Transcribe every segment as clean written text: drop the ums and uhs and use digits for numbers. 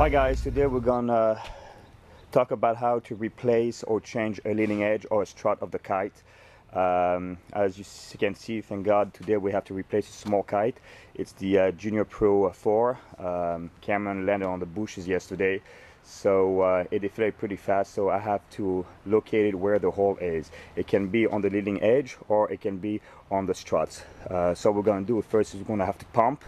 Hi guys, today we're gonna talk about how to replace or change a leading edge or a strut of the kite. As you can see, thank God, today we have to replace a small kite. It's the Junior Pro 4. Cameron landed on the bushes yesterday, so it deflated pretty fast, so I have to locate it where the hole is. It can be on the leading edge or it can be on the struts. So we're gonna do first is we're gonna have to pump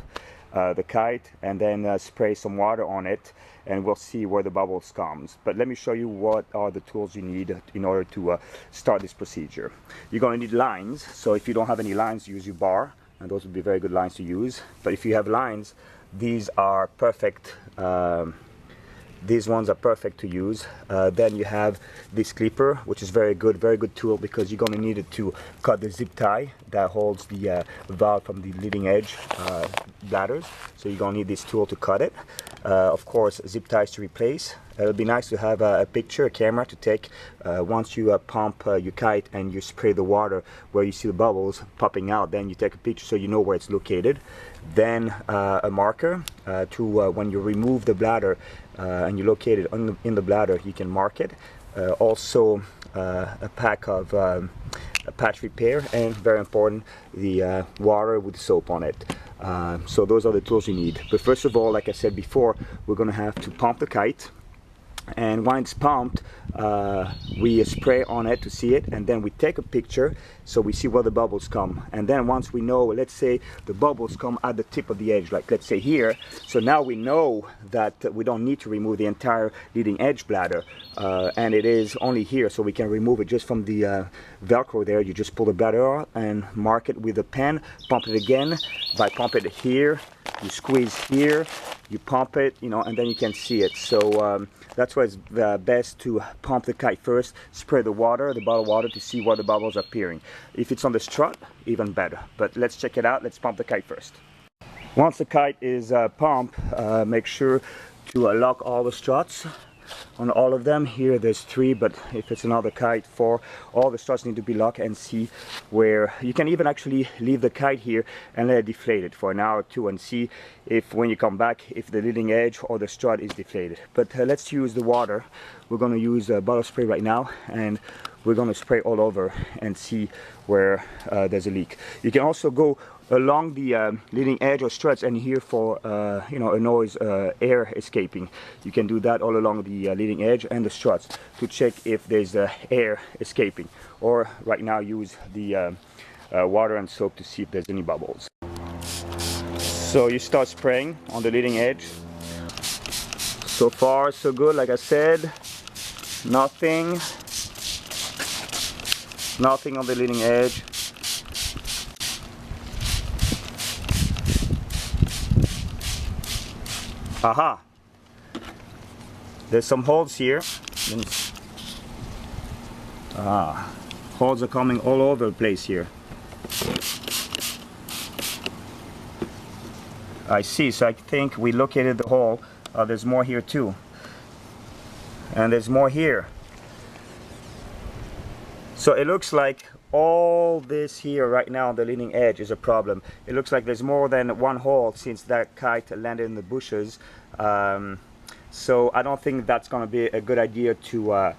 the kite and then spray some water on it, and we'll see where the bubbles comes. But let me show you what are the tools you need in order to start this procedure. You're going to need lines, so if you don't have any lines, use your bar, and those would be very good lines to use. But if you have lines, these are perfect. These ones are perfect to use. Then you have this clipper, which is very good tool, because you're going to need it to cut the zip tie that holds the valve from the leading edge bladders. So you're going to need this tool to cut it. Of course, zip ties to replace. It'll be nice to have a picture, a camera to take once you pump your kite and you spray the water where you see the bubbles popping out. Then you take a picture so you know where it's located. Then a marker to when you remove the bladder and you locate it in the bladder, you can mark it. Also a pack of a patch repair, and very important, the water with soap on it. So those are the tools you need. But first of all, like I said before, we're going to have to pump the kite. And when it's pumped, we spray on it to see it, and then we take a picture so we see where the bubbles come. And then once we know, let's say the bubbles come at the tip of the edge, like let's say here, so now we know that we don't need to remove the entire leading edge bladder, and it is only here, so we can remove it just from the Velcro there. You just pull the bladder out and mark it with a pen, pump it again. By pump it here, you squeeze here, you pump it, you know, and then you can see it. So that's why it's best to pump the kite first, spray the water, the bottled water, to see where the bubbles are appearing. If it's on the strut, even better. But let's check it out. Let's pump the kite first. Once the kite is pumped, make sure to lock all the struts on all of them. Here there's 3, but if it's another kite, 4. All the struts need to be locked, and see where you can even actually leave the kite here and let it deflate it for an hour or 2 and see if when you come back, if the leading edge or the strut is deflated. But let's use the water. We're going to use a bottle spray right now, and we're going to spray all over and see where there's a leak. You can also go along the leading edge or struts and hear for you know, a noise, air escaping. You can do that all along the leading edge and the struts to check if there's air escaping, or right now use the water and soap to see if there's any bubbles. So you start spraying on the leading edge. So far so good. Like I said, nothing on the leading edge. Aha! There's some holes here. Holes are coming all over the place here. I see, so I think we located the hole. There's more here too. And there's more here. So it looks like all this here right now on the leading edge is a problem. It looks like there's more than one hole since that kite landed in the bushes. So I don't think that's going to be a good idea to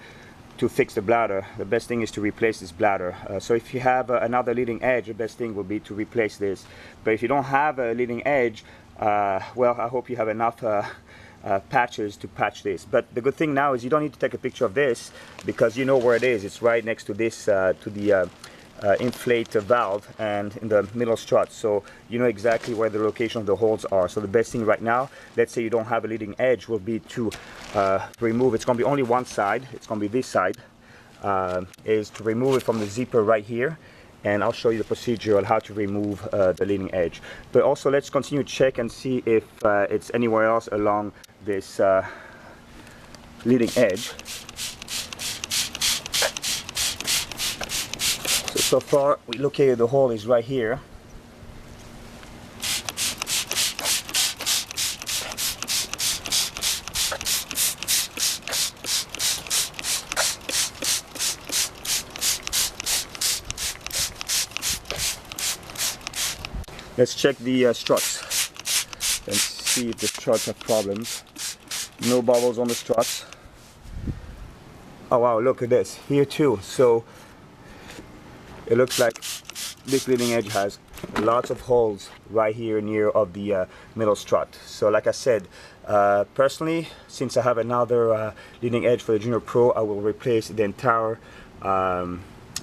fix the bladder. The best thing is to replace this bladder. So if you have another leading edge, the best thing would be to replace this. But if you don't have a leading edge, well, I hope you have enough patches to patch this. But the good thing now is you don't need to take a picture of this, because you know where it is. It's right next to this, to the inflate valve and in the middle strut, so you know exactly where the location of the holes are. So the best thing right now, let's say you don't have a leading edge, will be to remove. It's going to be only one side. It's going to be this side. Is to remove it from the zipper right here, and I'll show you the procedure on how to remove the leading edge. But also let's continue to check and see if it's anywhere else along this leading edge. So far we located the hole is right here. Let's check the struts and see if the struts have problems. No bubbles on the struts. Oh wow, look at this here too. So it looks like this leading edge has lots of holes right here near of the middle strut. So like I said, personally, since I have another leading edge for the Junior Pro, I will replace the entire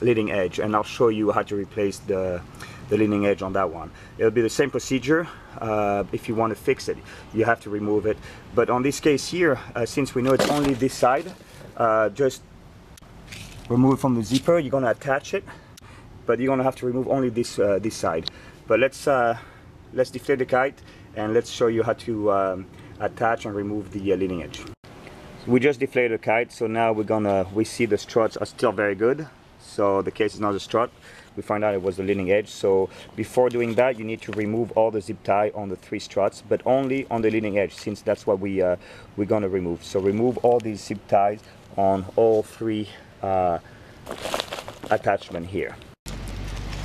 leading edge, and I'll show you how to replace the leading edge on that one. It'll be the same procedure. If you want to fix it, you have to remove it. But on this case here, since we know it's only this side, just remove it from the zipper. You're going to attach it, but you're going to have to remove only this this side. But let's deflate the kite and let's show you how to attach and remove the leading edge. We just deflated the kite, so now we see the struts are still very good. So the case is not a strut. We find out it was the leading edge. So before doing that, you need to remove all the zip tie on the 3 struts, but only on the leading edge, since that's what we're gonna remove. So remove all these zip ties on all 3 attachment here.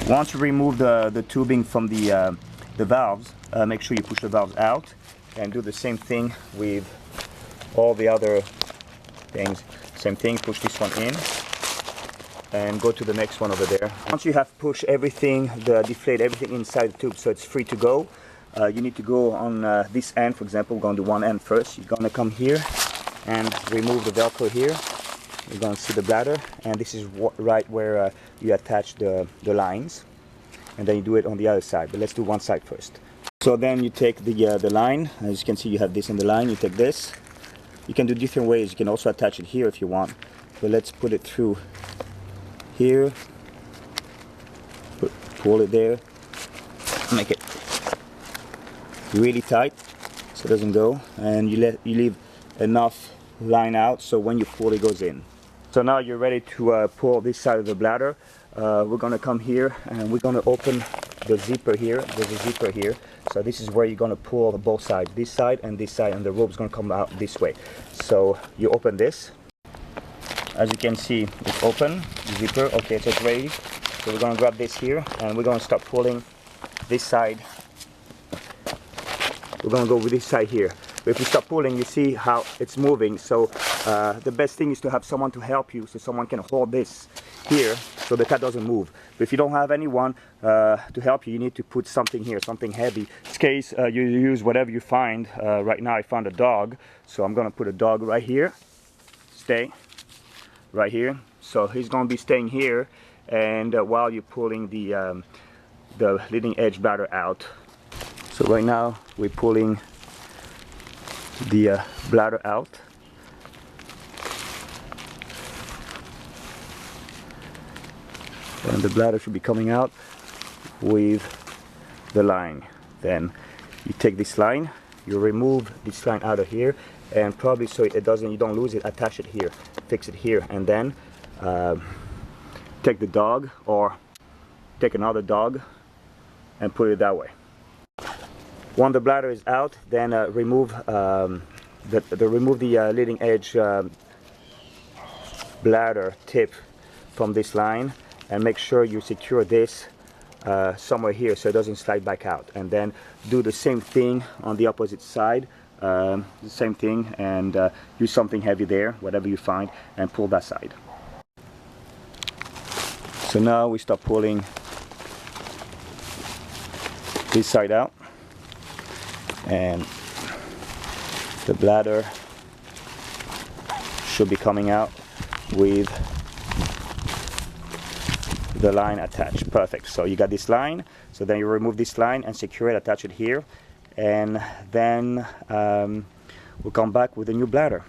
Once you remove the tubing from the valves, make sure you push the valves out, and do the same thing with all the other things. Same thing, push this one in and go to the next one over there. Once you have pushed everything, deflate everything inside the tube so it's free to go, you need to go on this end. For example, we're going to do one end first. You're going to come here and remove the Velcro here. You're going to see the bladder, and this is right where you attach the lines, and then you do it on the other side. But let's do one side first. So then you take the line. As you can see, you have this in the line. You take this. You can do different ways. You can also attach it here if you want, but let's put it through here, pull it there, make it really tight so it doesn't go, and you leave enough line out so when you pull it goes in. So now you're ready to pull this side of the bladder. We're gonna come here and we're gonna open the zipper here. There's a zipper here, so this is where you're gonna pull both sides, this side, and the rope's gonna come out this way. So you open this. As you can see, it's open, zipper. Okay, so it's ready. So we're gonna grab this here and we're gonna start pulling this side. We're gonna go with this side here. But if you start pulling, you see how it's moving. So the best thing is to have someone to help you, so someone can hold this here so the kite doesn't move. But if you don't have anyone to help you, you need to put something here, something heavy. In this case, you use whatever you find. Right now I found a dog, so I'm gonna put a dog right here. Stay. Right here, so he's going to be staying here, and while you're pulling the leading edge bladder out. So right now we're pulling the bladder out, and the bladder should be coming out with the line. Then you take this line, you remove this line out of here, and probably so you don't lose it, attach it here, fix it here, and then take the dog or take another dog and put it that way. When the bladder is out, then remove the leading edge bladder tip from this line, and make sure you secure this somewhere here so it doesn't slide back out, and then do the same thing on the opposite side. The same thing, and use something heavy there, whatever you find, and pull that side. So now we start pulling this side out, and the bladder should be coming out with the line attached. Perfect. So you got this line, so then you remove this line and secure it, attach it here, and then we'll come back with a new bladder.